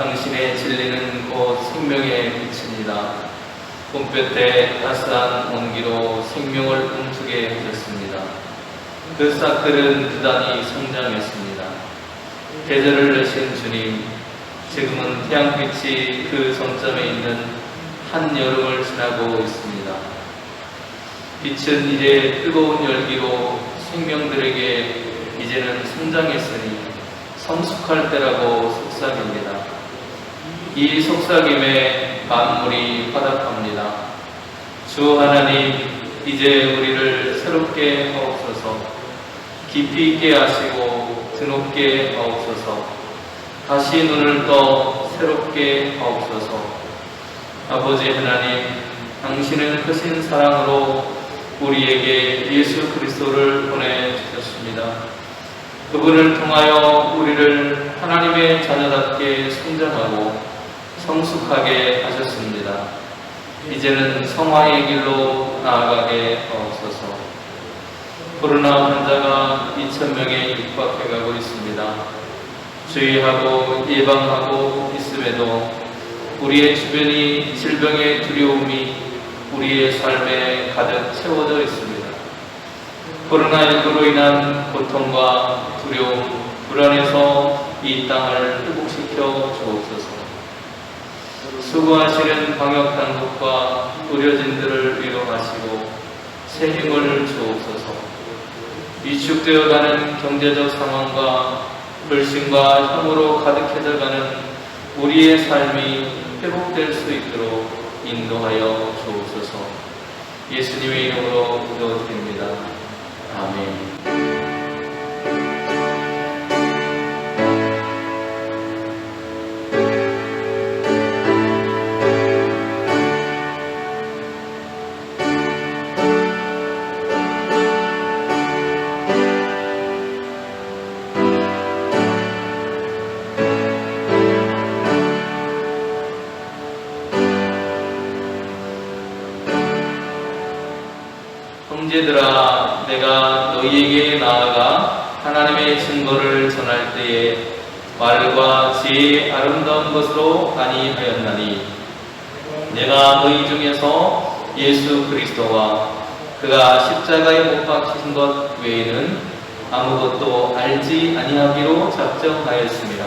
당신의 진리는 곧 생명의 빛입니다. 봄볕에 따스한 온기로 생명을 꿈꾸게 하셨습니다. 그 싹들은 부단히 성장했습니다. 계절을 내신 주님, 지금은 태양빛이 그 정점에 있는 한여름을 지나고 있습니다. 빛은 이제 뜨거운 열기로 생명들에게 이제는 성장했으니 성숙할 때라고 속삭입니다. 이 속삭임에 만물이 화답합니다. 주 하나님, 이제 우리를 새롭게 하옵소서. 깊이 있게 하시고 드높게 하옵소서. 다시 눈을 떠 새롭게 하옵소서. 아버지 하나님, 당신은 크신 사랑으로 우리에게 예수 그리스도를 보내주셨습니다. 그분을 통하여 우리를 하나님의 자녀답게 성장하고 성숙하게 하셨습니다. 이제는 성화의 길로 나아가게 하옵소서. 코로나 환자가 2,000명에 육박해가고 있습니다. 주의하고 예방하고 있음에도 우리의 주변이 질병의 두려움이 우리의 삶에 가득 채워져 있습니다. 코로나19로 인한 고통과 두려움, 불안에서 이 땅을 회복시켜 주옵소서. 수고하시는 방역당국과 의료진들을 위로하시고 새 힘을 주옵소서. 위축되어가는 경제적 상황과 불신과 혐오로 가득해져가는 우리의 삶이 회복될 수 있도록 인도하여 주옵소서. 예수님의 이름으로 기도드립니다. 아멘. 형제들아, 내가 너희에게 나아가 하나님의 증거를 전할 때에 말과 지혜의 아름다운 것으로 아니하였나니 내가 너희 중에서 예수 그리스도와 그가 십자가에 못 박히신 것 외에는 아무것도 알지 아니하기로 작정하였습니다.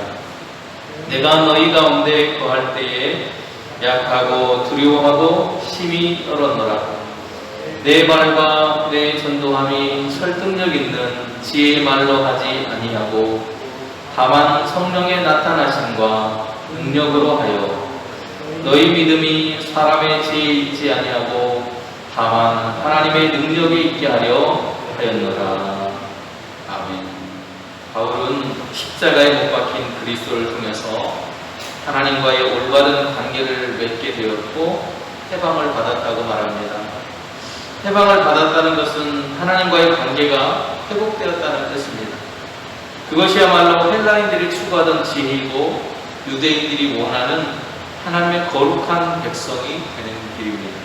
내가 너희 가운데 거할 때에 약하고 두려워하고 심히 떨었노라. 내 말과 내 전도함이 설득력 있는 지혜의 말로 하지 아니하고 다만 성령의 나타나심과 능력으로 하여 너희 믿음이 사람의 지혜에 있지 아니하고 다만 하나님의 능력에 있게 하려 하였노라. 아멘. 바울은 십자가에 못 박힌 그리스도를 통해서 하나님과의 올바른 관계를 맺게 되었고 해방을 받았다고 말합니다. 해방을 받았다는 것은 하나님과의 관계가 회복되었다는 뜻입니다. 그것이야말로 헬라인들이 추구하던 지혜이고 유대인들이 원하는 하나님의 거룩한 백성이 되는 길입니다.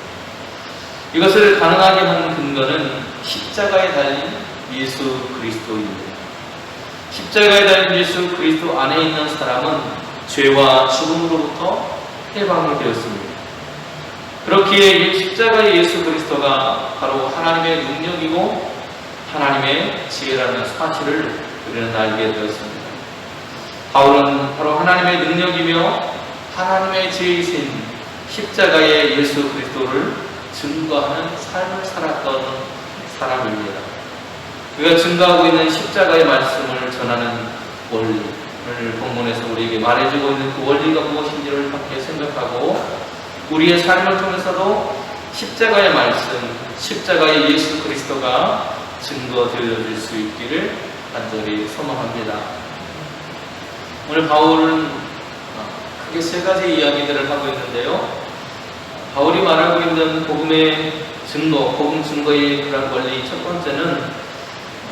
이것을 가능하게 한 근거는 십자가에 달린 예수 그리스도입니다. 십자가에 달린 예수 그리스도 안에 있는 사람은 죄와 죽음으로부터 해방이 되었습니다. 그렇기에 십자가의 예수 그리스도가 바로 하나님의 능력이고 하나님의 지혜라는 사실을 우리는 알게 되었습니다. 바울은 바로 하나님의 능력이며 하나님의 지혜이신 십자가의 예수 그리스도를 증거하는 삶을 살았던 사람입니다. 그가 증거하고 있는 십자가의 말씀을 전하는 원리를 본문에서 우리에게 말해주고 있는 그 원리가 무엇인지를 함께 생각하고 우리의 삶을 통해서도 십자가의 말씀, 십자가의 예수 그리스도가 증거되어질 수 있기를 간절히 소망합니다. 오늘 바울은 크게 세 가지 이야기들을 하고 있는데요. 바울이 말하고 있는 복음의 증거, 복음 증거의 그런 원리 첫 번째는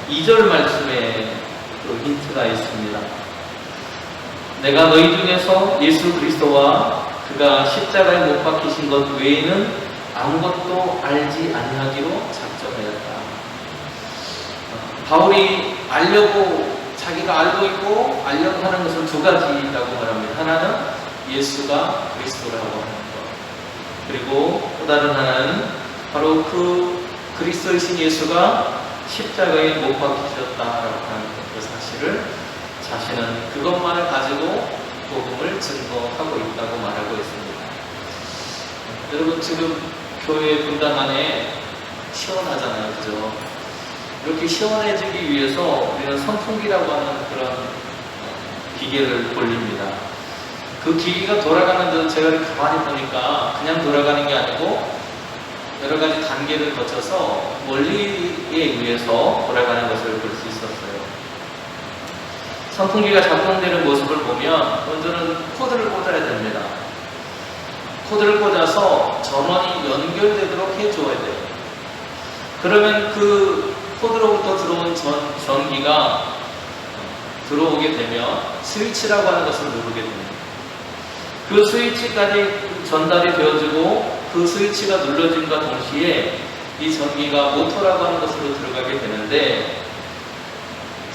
2절 말씀에 힌트가 있습니다. 내가 너희 중에서 예수 그리스도와 그가 십자가에 못 박히신 것 외에는 아무것도 알지 아니하기로 작정하였다. 바울이 알려고 자기가 알고 있고 알려고 하는 것은 두 가지라고 말합니다. 하나는 예수가 그리스도라고 하는 것. 그리고 또 다른 하나는 바로 그 그리스도이신 예수가 십자가에 못 박히셨다라고 하는 그 사실을 자신은 그것만을 가지고 복음을 증거하고 있다고 말하고 있습니다. 여러분, 지금 교회 분당 안에 시원하잖아요, 그죠? 이렇게 시원해지기 위해서 우리는 선풍기라고 하는 그런 기계를 돌립니다. 그 기계가 돌아가는 데도 제가 가만히 보니까 그냥 돌아가는 게 아니고 여러 가지 단계를 거쳐서 원리에 의해서 돌아가는 것을 볼 수 있었어요. 선풍기가 작동되는 모습을 보면 먼저는 코드를 꽂아야 됩니다. 코드를 꽂아서 전원이 연결되도록 해줘야 돼요. 그러면 그 코드로부터 들어온 전기가 들어오게 되면 스위치라고 하는 것을 누르게 됩니다. 그 스위치까지 전달이 되어지고 그 스위치가 눌러짐과 동시에 이 전기가 모터라고 하는 것으로 들어가게 되는데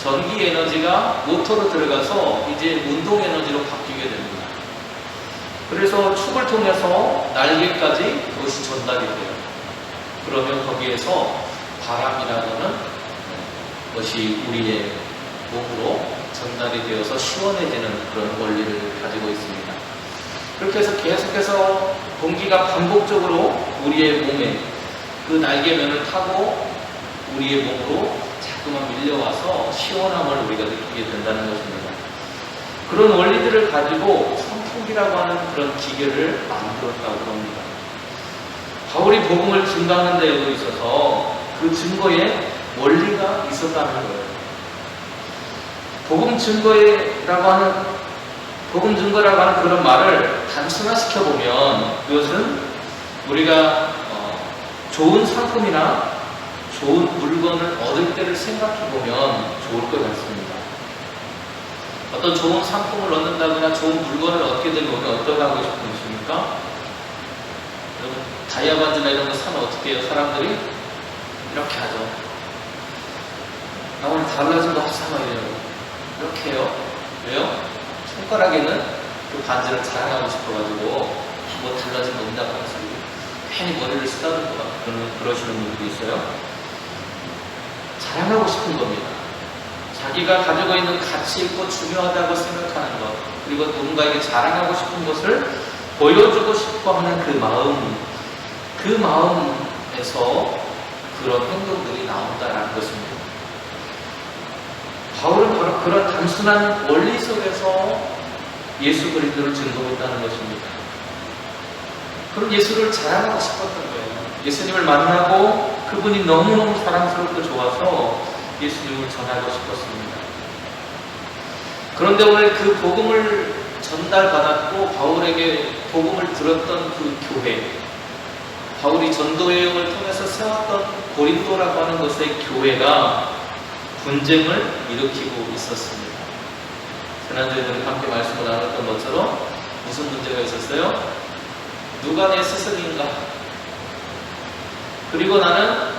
전기 에너지가 모터로 들어가서 이제 운동 에너지로 바뀌게 됩니다. 그래서 축을 통해서 날개까지 그것이 전달이 돼요. 그러면 거기에서 바람이라고는 것이 우리의 몸으로 전달이 되어서 시원해지는 그런 원리를 가지고 있습니다. 그렇게 해서 계속해서 공기가 반복적으로 우리의 몸에 그 날개면을 타고 우리의 몸으로 자꾸만 밀려와서 시원함을 우리가 느끼게 된다는 것입니다. 그런 원리들을 가지고 선풍기라고 하는 그런 기계를 만들었다고 합니다. 바울이 복음을 증거하는 데에도 있어서 그 증거에 원리가 있었다는 거예요. 복음 증거라고 하는 그런 말을 단순화시켜보면 그것은 우리가 좋은 상품이나 좋은 물건을 얻을 때를 생각해보면 좋을 것 같습니다. 어떤 좋은 상품을 얻는다거나 좋은 물건을 얻게 되면 우리가 어떻게 하고 싶으십니까? 여러분, 다이아반드나 이런 거 사면 어떻게 해요? 사람들이 이렇게 하죠. 나 오늘 달라진 거 사면 이렇게 해요. 왜요? 손가락에는 그 반지를 자랑하고 싶어가지고 뭐 달라진 거 없다고 해서 괜히 머리를 쓰다듬고 그러시는 분들도 있어요. 자랑하고 싶은 겁니다. 자기가 가지고 있는 가치 있고 중요하다고 생각하는 것, 그리고 누군가에게 자랑하고 싶은 것을 보여주고 싶어 하는 그 마음에서 그런 행동들이 나온다는 것입니다. 바울은 바로 그런 단순한 원리 속에서 예수 그리스도를 증거했다는 것입니다. 그런 예수를 자랑하고 싶었던 거예요. 예수님을 만나고 그분이 너무너무 사랑스럽고 좋아서 예수님을 전하고 싶었습니다. 그런데 오늘 그 복음을 전달받았고 바울에게 복음을 들었던 그 교회, 바울이 전도여행을 통해서 세웠던 고린도라고 하는 곳의 교회가 분쟁을 일으키고 있었습니다. 지난주에 우리 함께 말씀을 나눴던 것처럼 무슨 문제가 있었어요? 누가 내 스승인가? 그리고 나는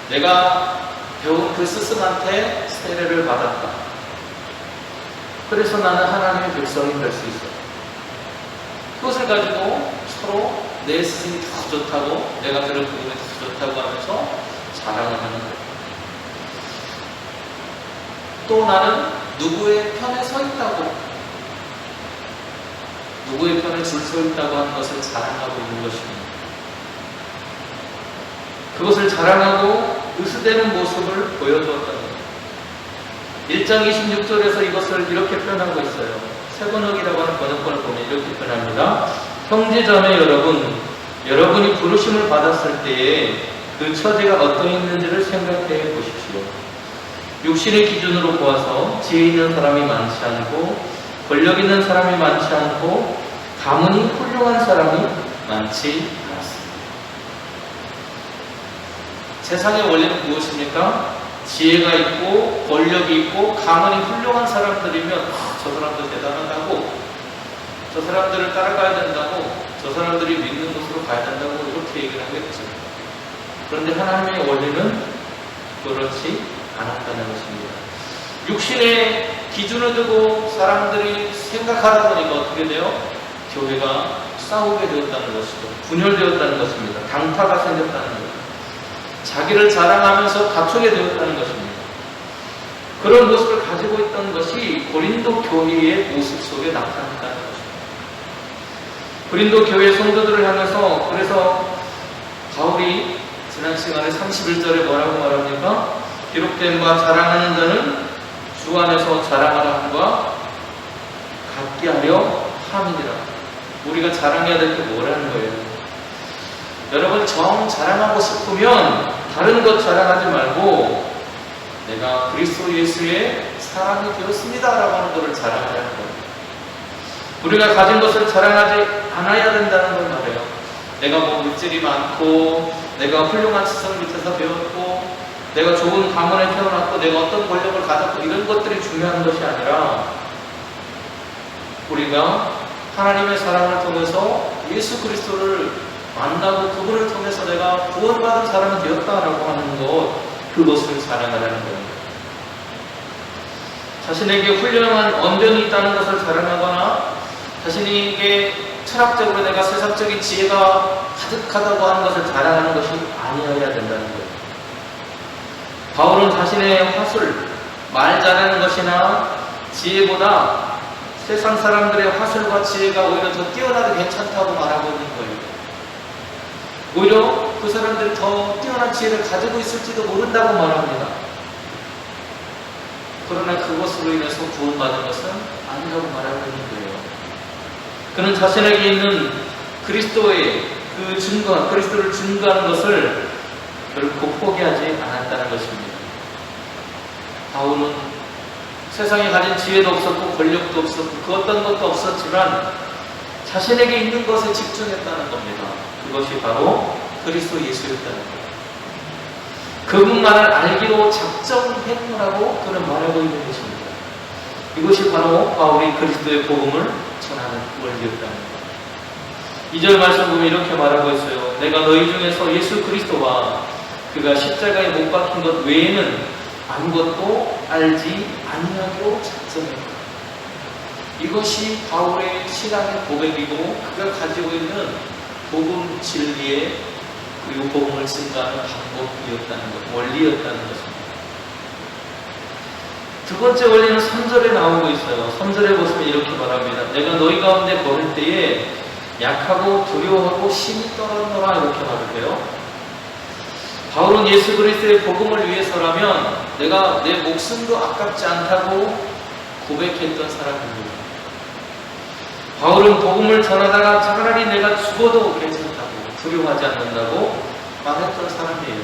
내가 배운 그 스승한테 세례를 받았다. 그래서 나는 하나님의 백성이 될 수 있어. 그것을 가지고 서로 내 스승이 더 좋다고, 내가 들은 복음이 더 좋다고 하면서 자랑을 하는 거예요. 또 나는 누구의 편에 서 있다고, 누구의 편에 줄 서 있다고 하는 것을 자랑하고 있는 것입니다. 그것을 자랑하고 으스대는 모습을 보여주었다는 겁니다. 1장 26절에서 이것을 이렇게 표현하고 있어요. 세번역이라고 하는 번역본을 보면 이렇게 표현합니다. 형제자매 여러분, 여러분이 부르심을 받았을 때에 그 처지가 어떠했는지를 생각해 보십시오. 육신의 기준으로 보아서 지혜 있는 사람이 많지 않고 권력 있는 사람이 많지 않고 가문이 훌륭한 사람이 많지 않았습니다. 세상의 원리는 무엇입니까? 지혜가 있고 권력이 있고 가문이 훌륭한 사람들이면 저 사람도 대단하다고, 저 사람들을 따라가야 된다고, 저 사람들이 믿는 곳으로 가야 된다고 이렇게 얘기를 하겠죠. 그런데 하나님의 원리는 그렇지 않았다는 것입니다. 육신의 기준을 두고 사람들이 생각하다 보니까 어떻게 돼요? 교회가 싸우게 되었다는 것이죠. 분열되었다는 것입니다. 당파가 생겼다는 거예요. 자기를 자랑하면서 다투게 되었다는 것입니다. 그런 모습을 가지고 있던 것이 고린도 교회의 모습 속에 나타났다는 것입니다. 고린도 교회 성도들을 향해서 그래서 바울이 지난 시간에 31절에 뭐라고 말합니까? 기록된 바 자랑하는 자는 주 안에서 자랑하라 함과 같게 하려 함이니라. 우리가 자랑해야 될 게 뭐라는 거예요? 여러분, 정 자랑하고 싶으면 다른 것 자랑하지 말고 내가 그리스도 예수의 사람이 되었습니다 라고 하는 것을 자랑하는 거예요. 우리가 가진 것을 자랑하지 않아야 된다는 걸 말해요. 내가 뭐 물질이 많고 내가 훌륭한 시설 밑에서 배웠고 내가 좋은 가문에 태어났고 내가 어떤 권력을 가졌고 이런 것들이 중요한 것이 아니라 우리가 하나님의 사랑을 통해서 예수 그리스도를 만나고 그분을 통해서 내가 구원받은 사람이 되었다라고 하는 것, 그것을 자랑하라는 겁니다. 자신에게 훌륭한 언변이 있다는 것을 자랑하거나 자신에게 철학적으로 내가 세상적인 지혜가 가득하다고 하는 것을 자랑하는 것이 아니어야 된다는 거예요. 바울은 자신의 화술, 말 잘하는 것이나 지혜보다 세상 사람들의 화술과 지혜가 오히려 더 뛰어나도 괜찮다고 말하고 있는 거예요. 오히려 그 사람들이 더 뛰어난 지혜를 가지고 있을지도 모른다고 말합니다. 그러나 그것으로 인해서 구원받은 것은 아니라고 말하고 있는 거예요. 그는 자신에게 있는 그리스도의 그 증거, 그리스도를 증거하는 것을 결코 포기하지 않았다는 것입니다. 바울은 세상에 가진 지혜도 없었고 권력도 없었고 그 어떤 것도 없었지만 자신에게 있는 것에 집중했다는 겁니다. 그것이 바로 그리스도 예수였다는 거예요. 그분만을 알기로 작정했노라고 그는 말하고 있는 것입니다. 이것이 바로 바울이 그리스도의 복음을 전하는 원리였다는 거예요. 2절 말씀 보면 이렇게 말하고 있어요. 내가 너희 중에서 예수 그리스도와 그가 십자가에 못 박힌 것 외에는 아무것도 알지 아니하기로 작정했다. 이것이 바울의 신앙의 고백이고 그가 가지고 있는 복음 진리의 그리고 복음을 증가하는 방법이었다는 것, 원리였다는 것입니다. 두 번째 원리는 3절에 나오고 있어요. 3절에 보시면 이렇게 말합니다. 내가 너희 가운데 걸을 때에 약하고 두려워하고 심히 떨었노라 이렇게 말해요. 바울은 예수 그리스도의 복음을 위해서라면 내가 내 목숨도 아깝지 않다고 고백했던 사람입니다. 바울은 복음을 전하다가 차라리 내가 죽어도 괜찮다고 두려워하지 않는다고 말했던 사람이에요.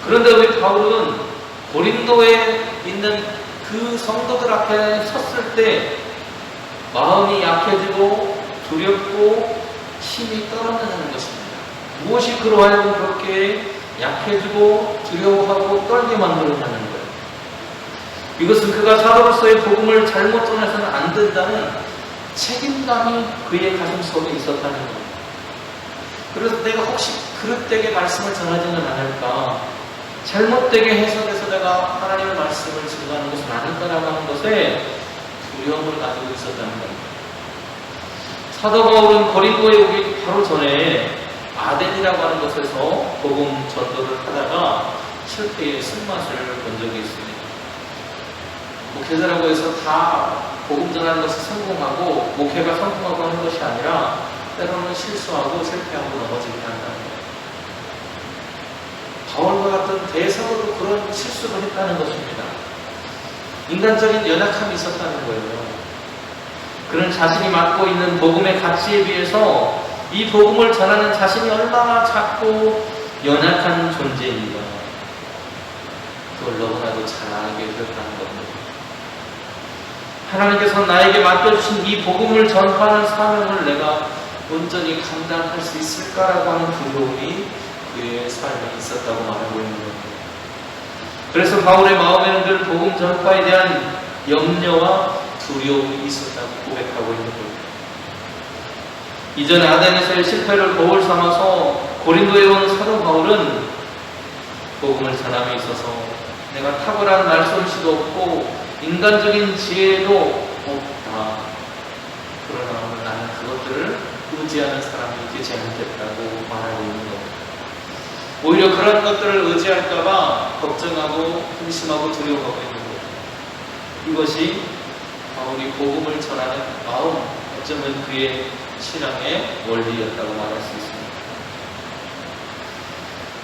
그런데 왜 바울은 고린도에 있는 그 성도들 앞에 섰을 때 마음이 약해지고 두렵고 힘이 떨어지는 것입니다. 무엇이 그로 하여금 그렇게 약해지고 두려워하고 떨게 만들었다는 거예요. 이것은 그가 사도로서의 복음을 잘못 전해서는 안 된다는 책임감이 그의 가슴 속에 있었다는 거예요. 그래서 내가 혹시 그릇되게 말씀을 전하지는 않을까, 잘못되게 해석해서 내가 하나님의 말씀을 증거하는 것은 아닐까라고 하는 것에 두려움을 가지고 있었다는 겁니다. 사도 바울은 고린도에 오기 바로 전에 아덴이라고 하는 곳에서 복음 전도를 하다가 실패의 쓴맛을 본 적이 있습니다. 목회자라고 해서 다 복음 전하는 것이 성공하고 목회가 성공하고 하는 것이 아니라 때로는 실수하고 실패하고 넘어지게 한다는 거예요. 바울과 같은 대사로도 그런 실수를 했다는 것입니다. 인간적인 연약함이 있었다는 거예요. 그는 자신이 맡고 있는 복음의 가치에 비해서 이 복음을 전하는 자신이 얼마나 작고 연약한 존재인가, 그걸 너무나도 잘 알게 되었다는 겁니다. 하나님께서 나에게 맡겨주신 이 복음을 전파하는 사명을 내가 온전히 감당할 수 있을까라고 하는 두려움이 그의 삶에 있었다고 말하고 있는 겁니다. 그래서 바울의 마음에는 늘 복음 전파에 대한 염려와 두려움이 있었다고 고백하고 있는 겁니다. 이전 아덴에서의 실패를 도울 삼아서 고린도에 온 사도 바울은 복음을 전함에 있어서 내가 탁월한 말솜씨도 없고 인간적인 지혜도 없다. 그러나 오늘 나는 그것들을 의지하는 사람이 되지 않겠다고 말하고 있는 겁니다. 오히려 그런 것들을 의지할까봐 걱정하고 근심하고 두려워하고 있는 거예요. 이것이 바울이 복음을 전하는 마음, 어쩌면 그의 신앙의 원리였다고 말할 수 있습니다.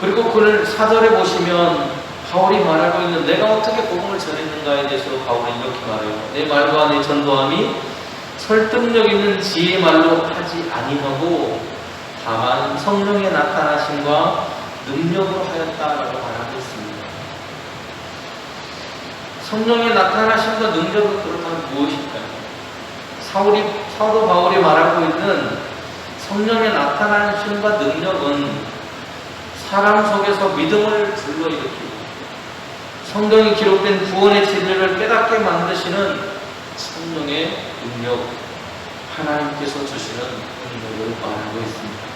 그리고 그를 4절에 보시면 바울이 말하고 있는 내가 어떻게 복음을 전했는가에 대해서 바울은 이렇게 말해요. 내 말과 내 전도함이 설득력 있는 지혜의 말로 하지 아니하고 다만 성령의 나타나심과 능력으로 하였다라고 말하고 있습니다. 성령의 나타나심과 능력은 그렇다면 무엇일까요? 사도 바울이 말하고 있는 성령의 나타나심과 능력은 사람 속에서 믿음을 불러일으키고 성경에 기록된 구원의 진리를 깨닫게 만드시는 성령의 능력, 하나님께서 주시는 능력을 말하고 있습니다.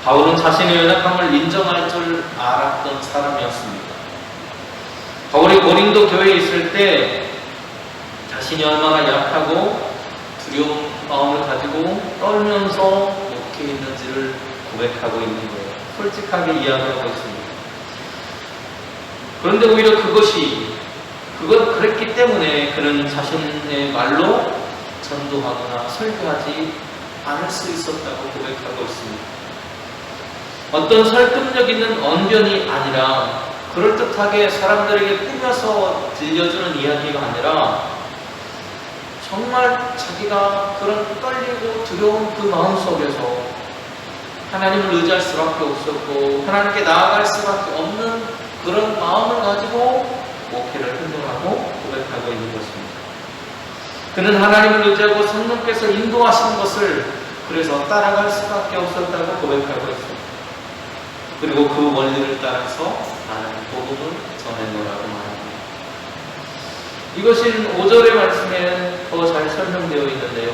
바울은 자신의 연약함을 인정할 줄 알았던 사람이었습니다. 바울이 고린도 교회에 있을 때 자신이 얼마나 약하고 두려운 마음을 가지고 떨면서 목회에 있는지를 고백하고 있는 거예요. 솔직하게 이야기하고 있습니다. 그런데 오히려 그랬기 때문에 그는 자신의 말로 전도하거나 설교하지 않을 수 있었다고 고백하고 있습니다. 어떤 설득력 있는 언변이 아니라 그럴듯하게 사람들에게 꾸며서 들려주는 이야기가 아니라 정말 자기가 그런 떨리고 두려운 그 마음 속에서 하나님을 의지할 수밖에 없었고 하나님께 나아갈 수밖에 없는 그런 마음을 가지고 목회를 행동하고 고백하고 있는 것입니다. 그는 하나님을 의지하고 성령께서 인도하시는 것을 그래서 따라갈 수밖에 없었다고 고백하고 있습니다. 그리고 그 원리를 따라서 나는 복음을 전해노라고 말합니다. 이것은 5절의 말씀에 더 잘 설명되어 있는데요.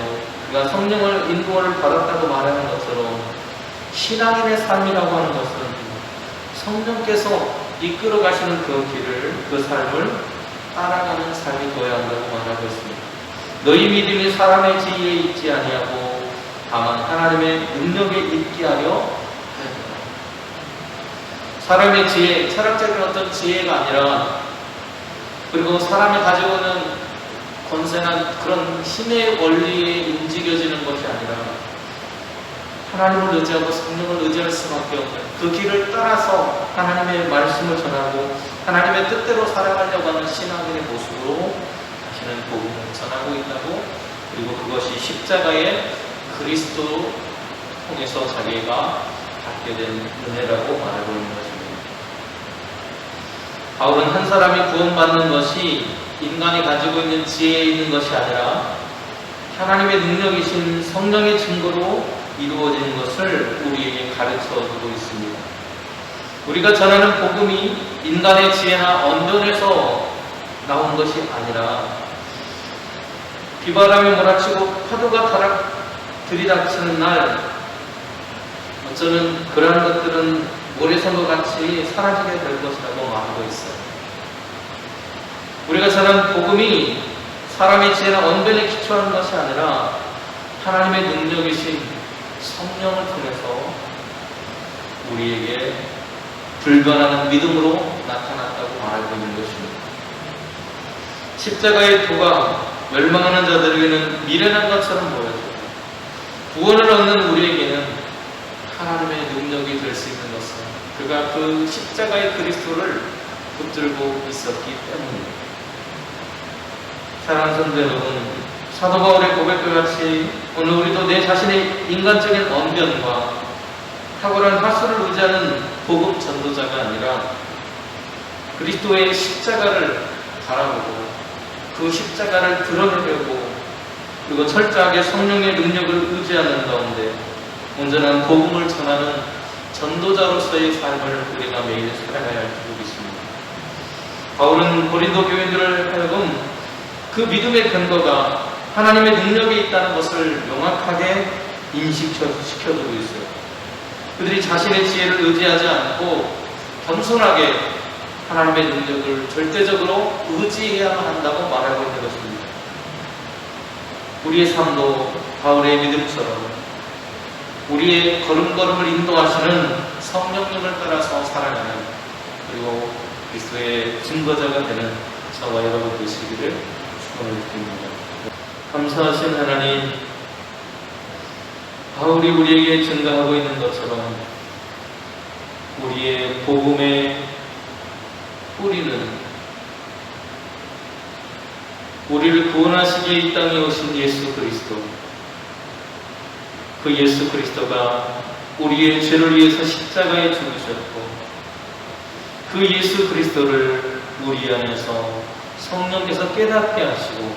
그가 성령을 인도를 받았다고 말하는 것처럼 신앙인의 삶이라고 하는 것은 성령께서 이끌어 가시는 그 길을, 그 삶을 따라가는 삶이 되어야 한다고 말하고 있습니다. 너희 믿음이 사람의 지혜에 있지 아니하고 다만 하나님의 능력에 있게 하려 하였다. 사람의 지혜, 철학적인 어떤 지혜가 아니라 그리고 사람이 가지고 있는 권세나 그런 힘의 원리에 움직여지는 것이 아니라 하나님을 의지하고 성령을 의지할 수밖에 없는 그 길을 따라서 하나님의 말씀을 전하고 하나님의 뜻대로 살아가려고 하는 신앙인의 모습으로 자신은 복음을 전하고 있다고, 그리고 그것이 십자가의 그리스도로 통해서 자기가 받게 된 은혜라고 말하고 있는 것입니다. 바울은 한 사람이 구원받는 것이 인간이 가지고 있는 지혜에 있는 것이 아니라 하나님의 능력이신 성령의 증거로 이루어지는 것을 우리에게 가르쳐주고 있습니다. 우리가 전하는 복음이 인간의 지혜나 언변에서 나온 것이 아니라 비바람이 몰아치고 파도가 들이닥치는 날 어쩌면 그러한 것들은 모래성과 같이 사라지게 될 것이라고 말하고 있어요. 우리가 전하는 복음이 사람의 지혜나 언변에 기초하는 것이 아니라 하나님의 능력이신 성령을 통해서 우리에게 불변하는 믿음으로 나타났다고 말하고 있는 것입니다. 십자가의 도가 멸망하는 자들에게는 미련한 것처럼 보여져요. 구원을 얻는 우리에게는 하나님의 능력이 될 수 있는 것은 그가 그 십자가의 그리스도를 붙들고 있었기 때문입니다. 사랑하는 성도 여러분, 사도 바울의 고백과 같이 오늘 우리도 내 자신의 인간적인 언변과 탁월한 화술을 의지하는 복음 전도자가 아니라 그리스도의 십자가를 바라보고 그 십자가를 드러내려고 그리고 철저하게 성령의 능력을 의지하는 가운데 온전한 복음을 전하는 전도자로서의 삶을 우리가 매일 살아가야 할 줄로 믿습니다. 바울은 고린도 교인들을 하여금 그 믿음의 근거가 하나님의 능력이 있다는 것을 명확하게 인식시켜주고 있어요. 그들이 자신의 지혜를 의지하지 않고 겸손하게 하나님의 능력을 절대적으로 의지해야 한다고 말하고 있는 것입니다. 우리의 삶도 바울의 믿음처럼 우리의 걸음걸음을 인도하시는 성령님을 따라서 살아가는, 그리고 그리스도의 증거자가 되는 저와 여러분 되시기를 축원을 드립니다. 감사하신 하나님, 바울이 우리에게 증거하고 있는 것처럼 우리의 복음의 뿌리는 우리를 구원하시기에 이 땅에 오신 예수 그리스도, 그 예수 그리스도가 우리의 죄를 위해서 십자가에 죽으셨고, 그 예수 그리스도를 우리 안에서 성령께서 깨닫게 하시고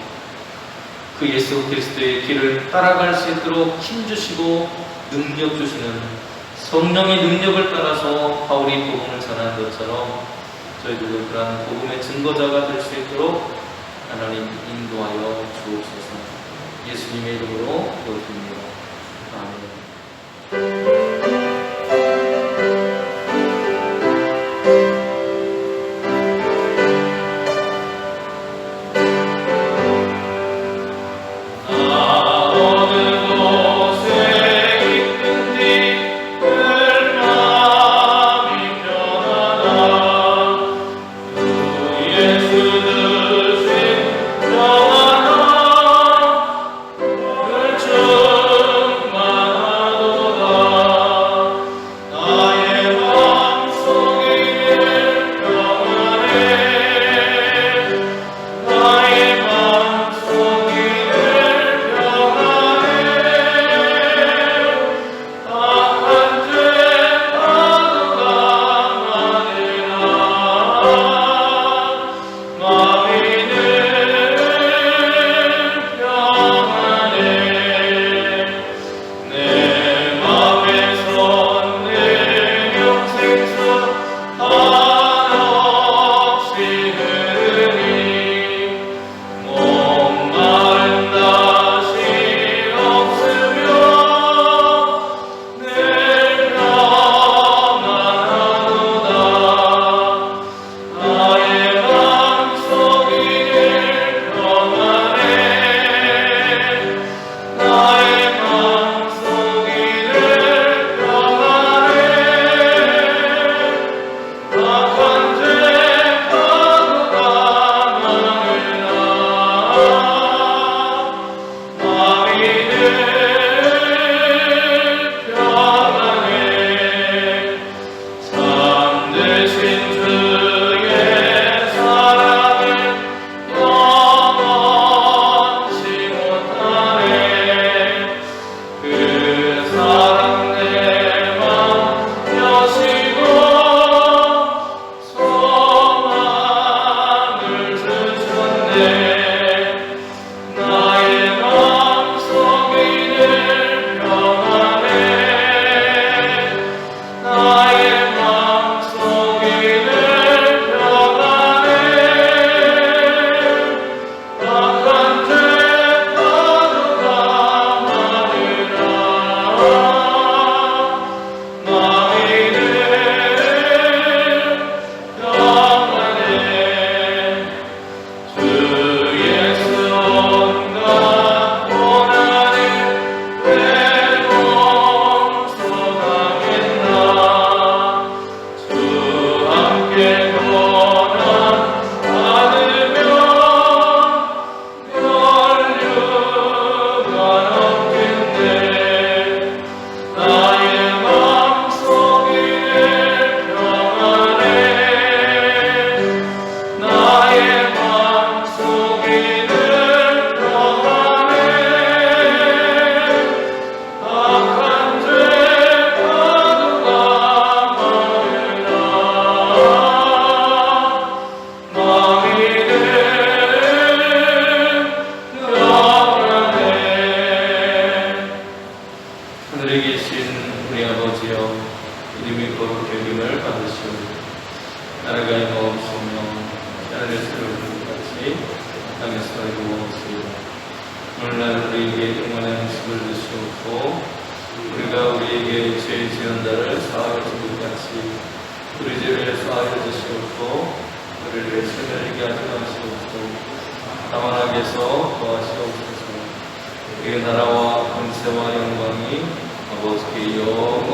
그 예수 그리스도의 길을 따라갈 수 있도록 힘주시고 능력 주시는 성령의 능력을 따라서 바울이 복음을 전한 것처럼 저희들도 그러한 복음의 증거자가 될 수 있도록 하나님 인도하여 주옵소서. 예수님의 이름으로 기도드립니다. 아멘. 오늘날 우리에게 평안한 집을 주시옵고 우리가 우리에게 죄 지은 자를 사하여 주듯 같이 우리 죄를 사하여 주시옵고 우리를 체면하게 하지 마시옵고 다만 악에서 도와주시옵소서. 그 나라와 권세와 영광이 아버지께요